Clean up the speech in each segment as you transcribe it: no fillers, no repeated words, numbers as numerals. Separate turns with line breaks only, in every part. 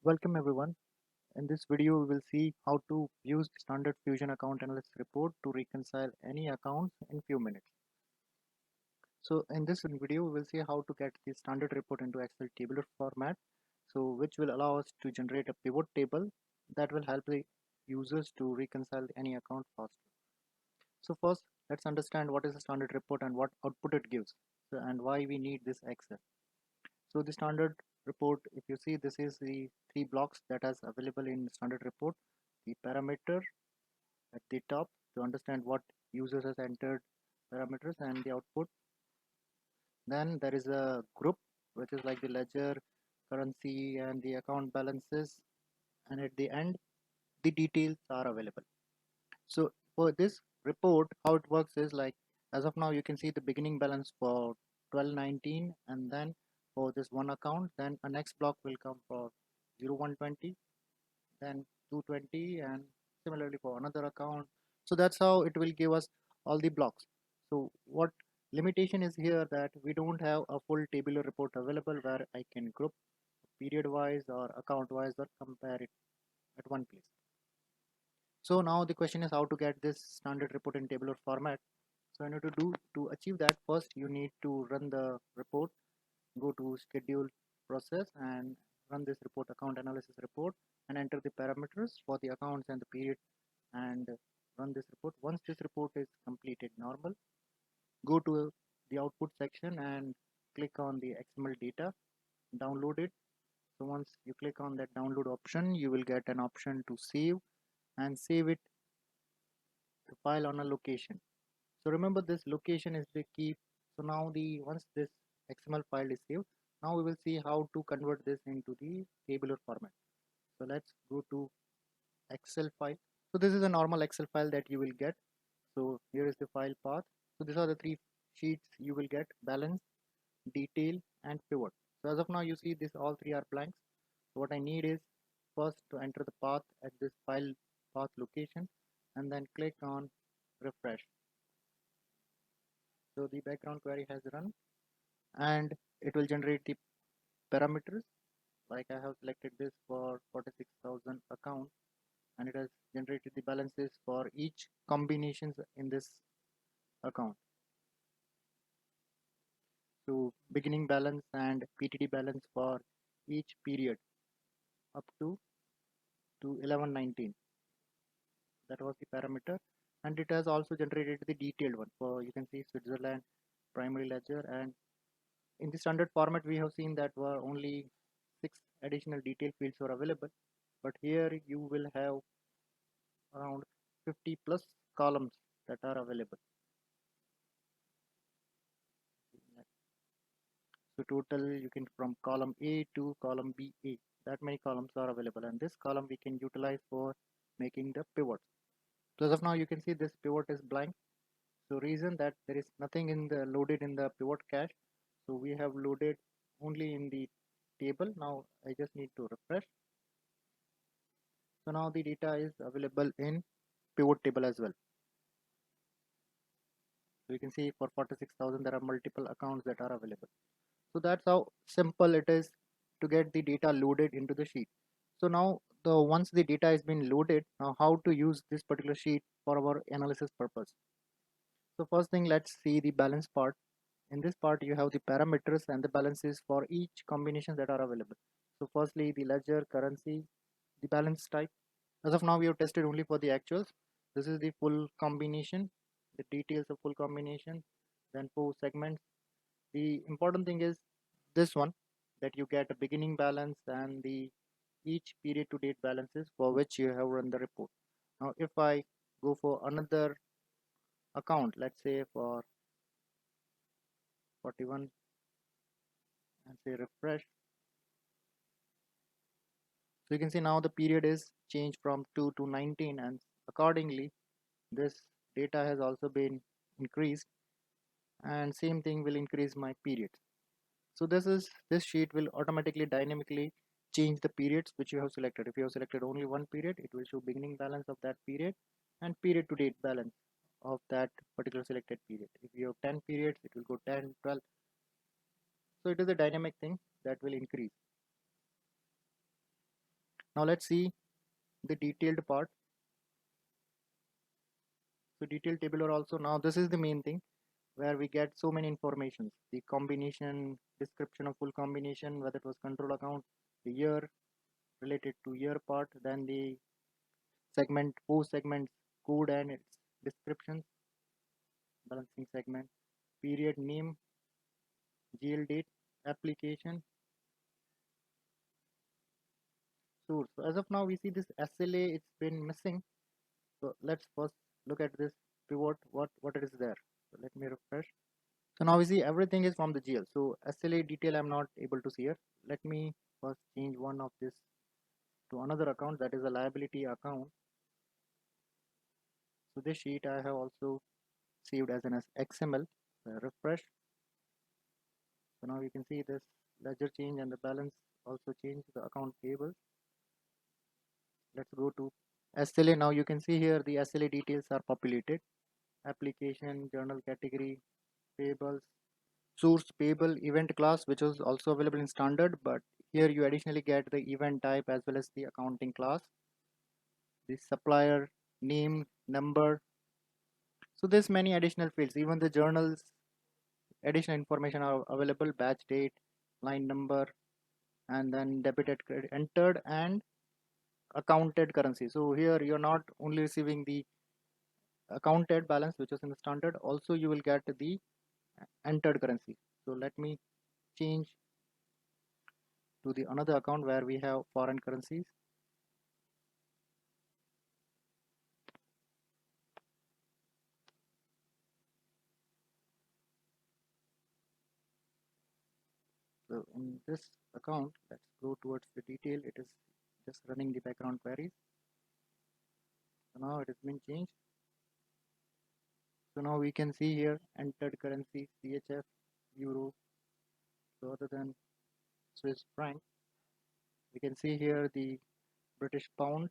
Welcome everyone. In this video, we will see how to use the Standard Fusion Account Analysis report to reconcile any accounts in few minutes. So in this video, we will see how to get the standard report into Excel tabular format, so which will allow us to generate a pivot table that will help the users to reconcile any account faster. So first, let's understand what is a standard report and what output it gives, and why we need this Excel. So the standard report, if you see, this is the three blocks that is available in standard report. The parameter at the top to understand what users has entered parameters and the output. Then there is a group which is like the ledger, currency and the account balances, and at the end the details are available. So for this report, how it works is like, as of now you can see the beginning balance for 1219, and then for this one account then a next block will come for 0120, then 220, and similarly for another account. So that's how it will give us all the blocks. So what limitation is here, that we don't have a full tabular report available where I can group period wise or account wise or compare it at one place. So now the question is how to get this standard report in tabular format. So I need to do to achieve that, first you need to run the report, go to schedule process and run this report, account analysis report, and enter the parameters for the accounts and the period, and run this report. Once this report is completed normal, go to the output section and click on the XML data, download it. So once you click on that download option, you will get an option to save, and save it the file on a location. So remember, this location is the key. So now the once this XML file is saved, now we will see how to convert this into the tabular format. So let's go to Excel file. So this is a normal Excel file that you will get. So here is the file path. So these are the three sheets you will get: balance, detail and pivot. So as of now you see this all three are blanks. So what I need is first to enter the path at this file path location, and then click on refresh. So the background query has run and it will generate the parameters. Like I have selected this for 46,000 account, and it has generated the balances for each combinations in this account. So beginning balance and PTD balance for each period up to 1119. That was the parameter, and it has also generated the detailed one for, you can see, Switzerland, primary ledger. And in the standard format we have seen that were only 6 additional detail fields were available, but here you will have around 50 plus columns that are available. So total, you can from column A to column BA, that many columns are available, and this column we can utilize for making the pivot. So as of now you can see this pivot is blank. So reason that there is nothing in the loaded in the pivot cache. So we have loaded only in the table. Now I just need to refresh. So now the data is available in pivot table as well. So you can see for 46,000 there are multiple accounts that are available. So that's how simple it is to get the data loaded into the sheet. So now once the data has been loaded, now how to use this particular sheet for our analysis purpose. So first thing, let's see the balance part. In this part you have the parameters and the balances for each combination that are available. So firstly the ledger, currency, the balance type. As of now we have tested only for the actuals. This is the full combination, the details of full combination, then 4 segments. The important thing is this one, that you get a beginning balance and the each period to date balances for which you have run the report. Now if I go for another account, let's say for 41, and say refresh, so you can see now the period is changed from 2 to 19, and accordingly this data has also been increased, and same thing will increase my period. So this sheet will automatically dynamically change the periods which you have selected. If you have selected only one period, it will show beginning balance of that period and period to date balance of that particular selected period. If you have 10 periods, it will go 10, 12. So it is a dynamic thing that will increase. Now let's see the detailed part. So detailed tabular also, now this is the main thing where we get so many informations, the combination, description of full combination, whether it was control account, the year related to year part, then the segment, post segments code and its description, balancing segment, period name, GL date, application, source. So as of now we see this SLA, it's been missing. So let's first look at this pivot, what it is there. So let me refresh. So now we see everything is from the GL. So SLA detail I'm not able to see here. Let me first change one of this to another account, that is a liability account. So this sheet I have also saved as an XML. Refresh. So now you can see this ledger change and the balance also change, the account payable. Let's go to SLA. Now you can see here the SLA details are populated. Application, journal category, payables, source payable, event class, which was also available in standard, but here you additionally get the event type as well as the accounting class, the supplier name, number. So there's many additional fields. Even the journals additional information are available, batch date, line number, and then debited, credit, entered and accounted currency. So here you're not only receiving the accounted balance which is in the standard, also you will get the entered currency. So let me change to the another account where we have foreign currencies. So in this account, let's go towards the detail. It is just running the background queries. So now it has been changed. So now we can see here entered currency CHF, Euro. So other than Swiss franc, we can see here the British pound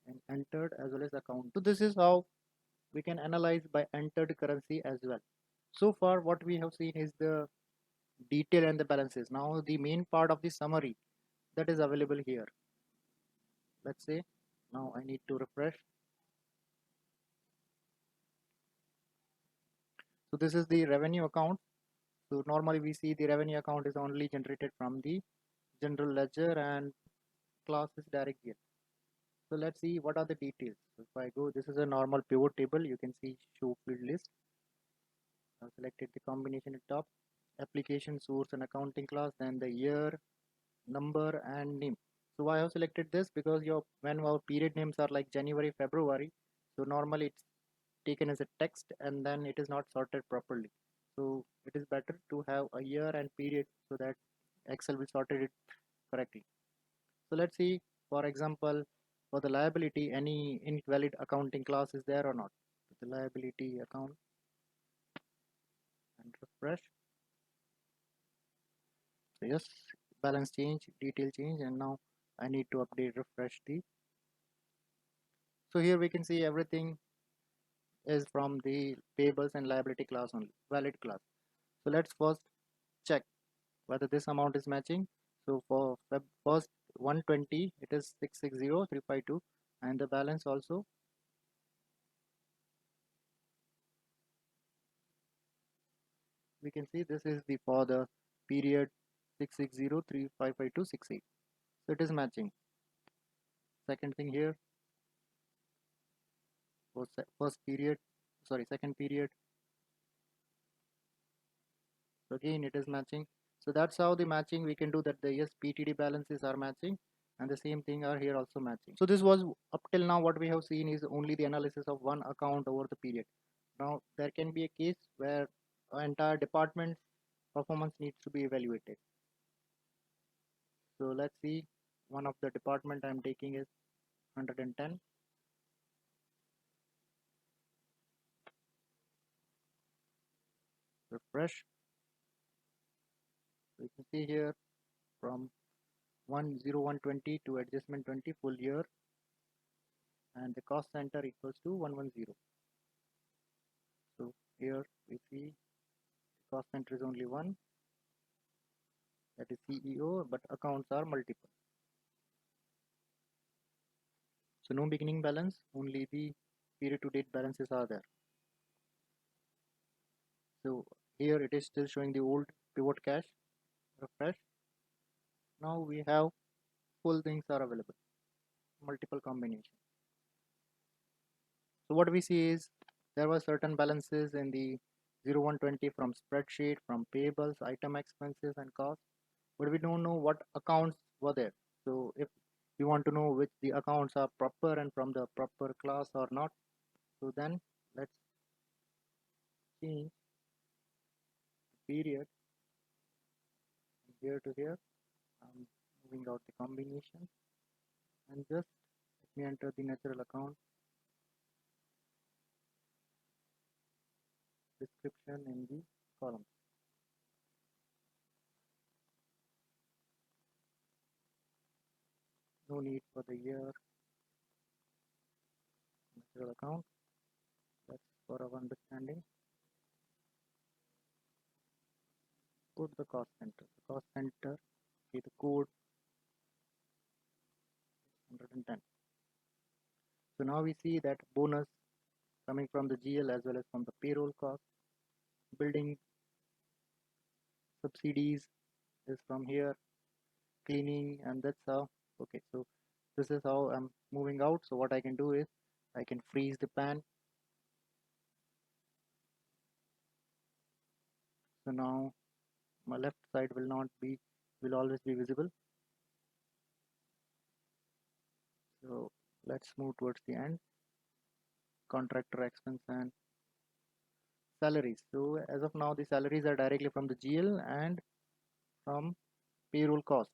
and entered as well as account. So this is how we can analyze by entered currency as well. So far what we have seen is the detail and the balances. Now the main part of the summary that is available here. Let's say now I need to refresh. So this is the revenue account. So normally we see the revenue account is only generated from the general ledger and class is direct GL. So let's see what are the details. So if I go, this is a normal pivot table. You can see show field list. I've selected the combination at top, application, source and accounting class, then the year, number and name. So why I have selected this, because your when our period names are like January, February, so normally it's taken as a text and then it is not sorted properly. So it is better to have a year and period so that Excel will sorted it correctly. So let's see, for example, for the liability, any invalid accounting class is there or not. The liability account and refresh. So yes, balance change, detail change, and now I need to update, refresh the. So here we can see everything is from the payables and liability class only, valid class. So let's first check whether this amount is matching. So for first 120, it is 660,352, and the balance also. We can see this is the for the period 660,35268. So it is matching. Second thing here was first period, sorry, second period. So again it is matching. So that's how the matching we can do that. The yes, PTD balances are matching and the same thing are here also matching. So this was up till now what we have seen is only the analysis of one account over the period. Now there can be a case where an entire department's performance needs to be evaluated. So let's see, one of the department I'm taking is 110. Refresh. So you can see here from 10120 to adjustment 20 full year, and the cost center equals to 110. So here we see cost center is only one, that is CEO, but accounts are multiple. So no beginning balance, only the period to date balances are there. So here it is still showing the old pivot cache. Refresh. Now we have full things are available, multiple combinations. So what we see is there were certain balances in the 0120 from spreadsheet, from payables, item expenses and costs, but we don't know what accounts were there. So if you want to know which the accounts are proper and from the proper class or not, so then let's change period from here to here. I'm moving out the combination and just let me enter the natural account description in the column. No need for the year natural account. That's for our understanding. Go to the cost center. The cost center, okay, the code 110. So now we see that bonus coming from the GL as well as from the payroll cost. Building subsidies is from here. Cleaning, and that's how. Okay, so this is how I'm moving out. So what I can do is I can freeze the pan. So now my left side will always be visible. So let's move towards the end. Contractor expense and salaries. So as of now, the salaries are directly from the GL and from payroll cost.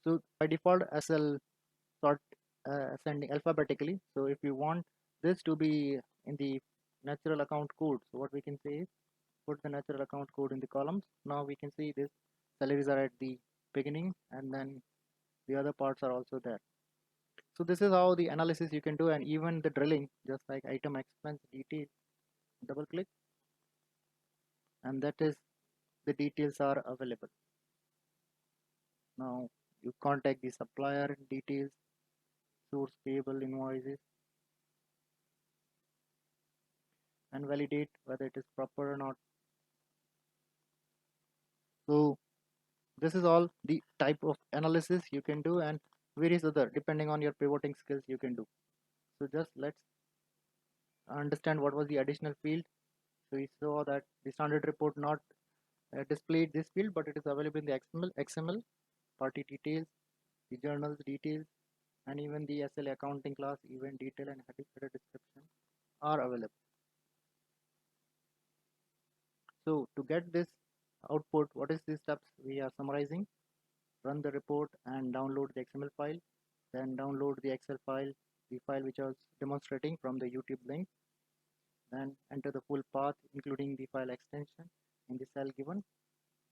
So by default, SL sort ascending alphabetically. So if you want this to be in the natural account code, so what we can say is put the natural account code in the columns. Now we can see this salaries are at the beginning and then the other parts are also there. So this is how the analysis you can do, and even the drilling, just like item expense detail, double click, and that is the details are available. Now you contact the supplier details, source payable invoices, and validate whether it is proper or not. So this is all the type of analysis you can do, and various other depending on your pivoting skills you can do. So just let's understand what was the additional field. So we saw that the standard report not displayed this field, but it is available in the XML, party details, the journals details, and even the SLA accounting class event detail and header description are available. So to get this output, what is the steps we are summarizing? Run the report and download the XML file, then download the Excel file, the file which I was demonstrating from the YouTube link, then enter the full path including the file extension in the cell given,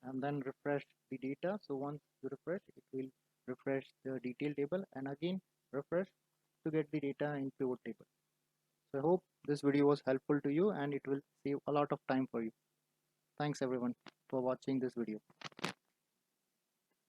and then refresh the data. So once you refresh, it will refresh the detail table and again refresh to get the data in pivot table. So I hope this video was helpful to you and it will save a lot of time for you. Thanks everyone for watching this video.